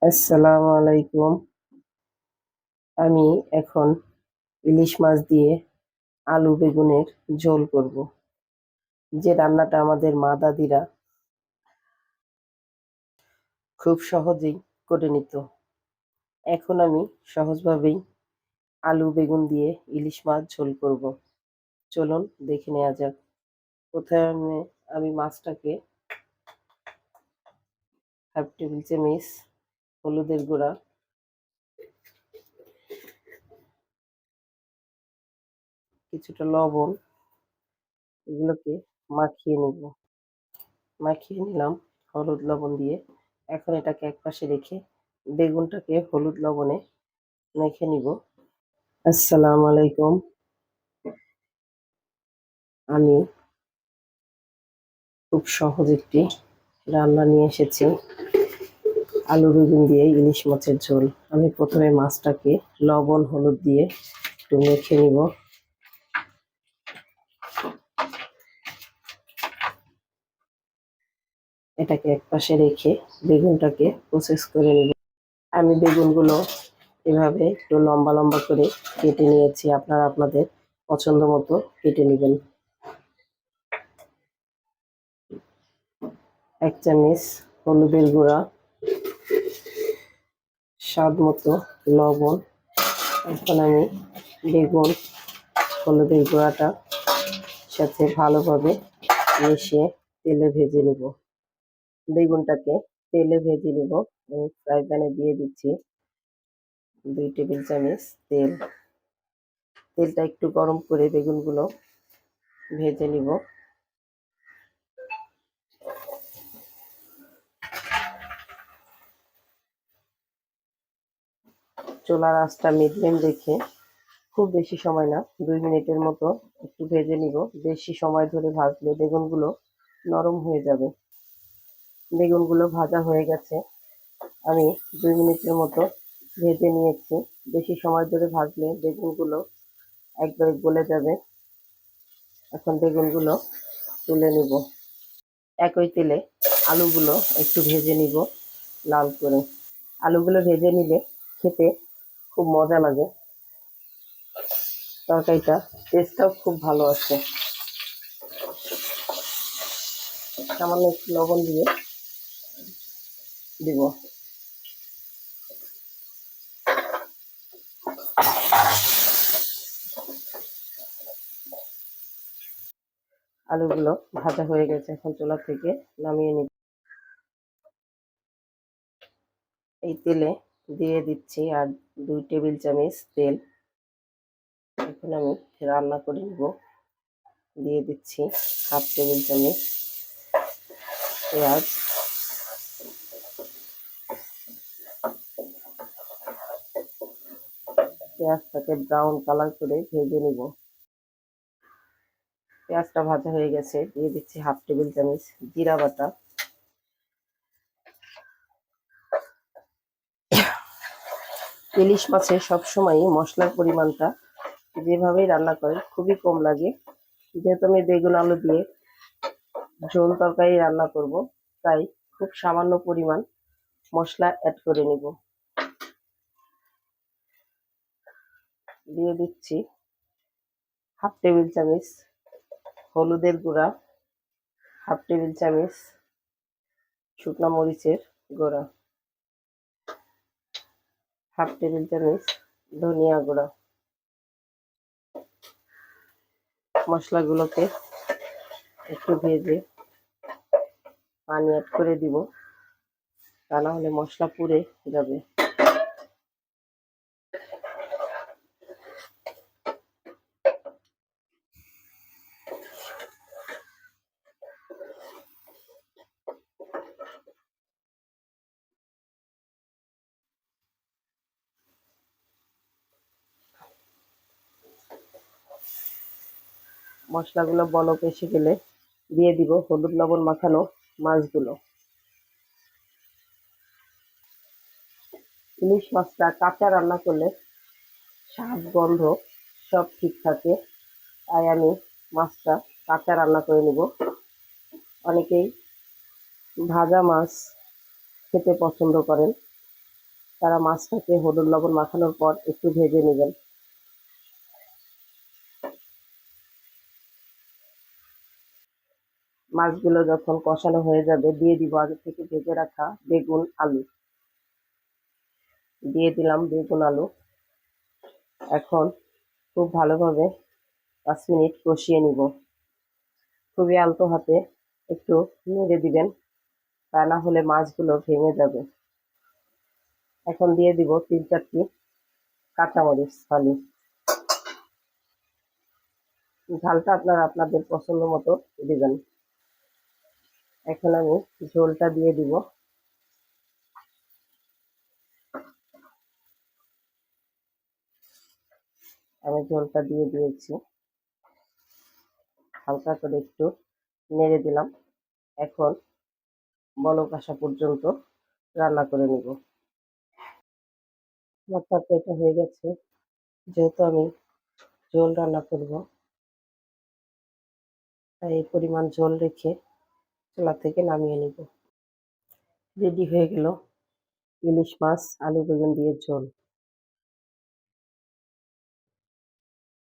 আসসালামু আলাইকুম। আমি এখন ইলিশ মাছ দিয়ে আলু বেগুনের ঝোল করব। যে রান্নাটা আমাদের মা দাদিরা খুব সহজেই করে নিত। এখন আমি সহজভাবেই আলু বেগুন দিয়ে ইলিশ মাছ ঝোল করব। চলুন দেখে নেওয়া যাক। প্রথমে আমি মাছটাকে হাফ টেবিল চামচ হলুদের গুঁড়া, কিছুটা লবণ এগুলোকে মাখিয়ে নিব। মাখিয়ে নিলাম হলুদ লবণ দিয়ে। এখন এটাকে একপাশে রেখে বেগুনটাকে হলুদ লবণে মেখে নিব। আসসালামু আলাইকুম। আমি খুব সহজ একটি রান্না নিয়ে এসেছি, আলু বেগুন দিয়ে ইলিশ মাছের ঝোল। আমি প্রথমে মাছটাকে লবণ হলুদ দিয়ে একটু মেখে নিব। এটাকে একপাশে রেখে বেগুনটাকে প্রসেস করে নেব। আমি বেগুনগুলো এভাবে একটু লম্বা লম্বা করে কেটে নিয়েছি। আপনারা আপনাদের পছন্দ মতো কেটে নেবেন। 1 চামচ হলুদের গুঁড়া, স্বাদ মতো লবণ। এখন আমি বেগুন হলুদের গুঁড়াটা সাথে ভালোভাবে মিশিয়ে তেলে ভেজে নেব। বেগুনটাকে তেলে ভেজে নেব। আমি ফ্রাই প্যানে দিয়ে দিচ্ছি 2 টেবিল চামচ তেল। তেলটা একটু গরম করে বেগুনগুলো ভেজে নিব। চুলার আঁচটা মিডিয়াম রেখে খুব বেশি সময় না, 2 মিনিটের মতো একটু ভেজে নিব। বেশি সময় ধরে ভাজলে বেগুনগুলো নরম হয়ে যাবে। বেগুনগুলো ভাজা হয়ে গেছে। আমি 2 মিনিটের মতো ভেজে নিয়েছি। বেশি সময় ধরে ভাজলে বেগুনগুলো একবারে গলে যাবে। এখন বেগুনগুলো তুলে নিব। একই তেলে আলুগুলো একটু ভেজে নিব লাল করে। আলুগুলো ভেজে নিলে খেতে খুব মজা লাগে। তরকারিটা টেস্টটাও খুব ভালো আসে। সামান্য একটু লবণ দিয়ে দিব। আলুগুলো ভাজা হয়ে গেছে। এখন চুলা থেকে নামিয়ে নিব। এই তেলে দিয়ে দিচ্ছি আর 2 টেবিল চামচ তেল। এখন আমি রান্না করে নিব। দিয়ে দিচ্ছি হাফ টেবিল চামচ পেঁয়াজ, পেঁয়াজটাকে ব্রাউন কালার করে ভেজে নিব। পেঁয়াজটা ভাজা হয়ে গেছে। দিয়ে দিচ্ছি হাফ টেবিল চামচ জিরা বাটা। ইলিশ মাছে সবসময় মশলার পরিমাণটা যেভাবেই রান্না করে খুবই কম লাগে। যেহেতু আমি বেগুন আলু দিয়ে ঝোল তরকারি রান্না করব, তাই খুব সামান্য পরিমাণ মশলা অ্যাড করে নিব। দিয়ে দিচ্ছি হাফ টেবিল চামচ হলুদের গুঁড়া, হাফ টেবিল চামচ শুকনো মরিচের গুঁড়া, হাফ টেবিল চামচ ধনিয়া গুঁড়া। মশলাগুলোকে একটু ভেজে পানি অ্যাড করে দিব, তা না হলে মশলা পুড়ে যাবে। মশলাগুলো বলক এসে গেলে দিয়ে দিব হলুদ লবণ মাখানো মাছগুলো। ইলিশ মাছটা কাঁচা রান্না করলে স্বাদ গন্ধ সব ঠিক থাকে, তাই আমি মাছটা কাঁচা রান্না করে নিব। অনেকেই ভাজা মাছ খেতে পছন্দ করেন, তারা মাছটাকে হলুদ লবণ মাখানোর পর একটু ভেজে নেবেন। মাছগুলো যখন কষানো হয়ে যাবে দিয়ে দিব আগে থেকে ভেজে রাখা বেগুন আলু। দিয়ে দিলাম বেগুন আলু। এখন খুব ভালোভাবে 5 মিনিট কষিয়ে নিব। খুবই আলতো হাতে একটু নেড়ে দিবেন, তা না হলে মাছগুলো ভেঙে যাবে। এখন দিয়ে দিব 3-4টি কাঁচামরিচ ফালি। ঝালটা আপনারা আপনাদের পছন্দ মতো দিবেন। এখন আমি ঝোলটা দিয়ে দিব। আমি ঝোলটা দিয়ে দিয়েছি, হালকা করে একটু নেড়ে দিলাম। এখন বলক আসা পর্যন্ত রান্না করে নিব। আমার তরকারিটা হয়ে গেছে। যেহেতু আমি ঝোল রান্না করব, তাই এই পরিমাণ ঝোল রেখে চুলা থেকে নামিয়ে নিব। রেডি হয়ে গেল ইলিশ মাছ আলু বেগুন দিয়ে ঝোল।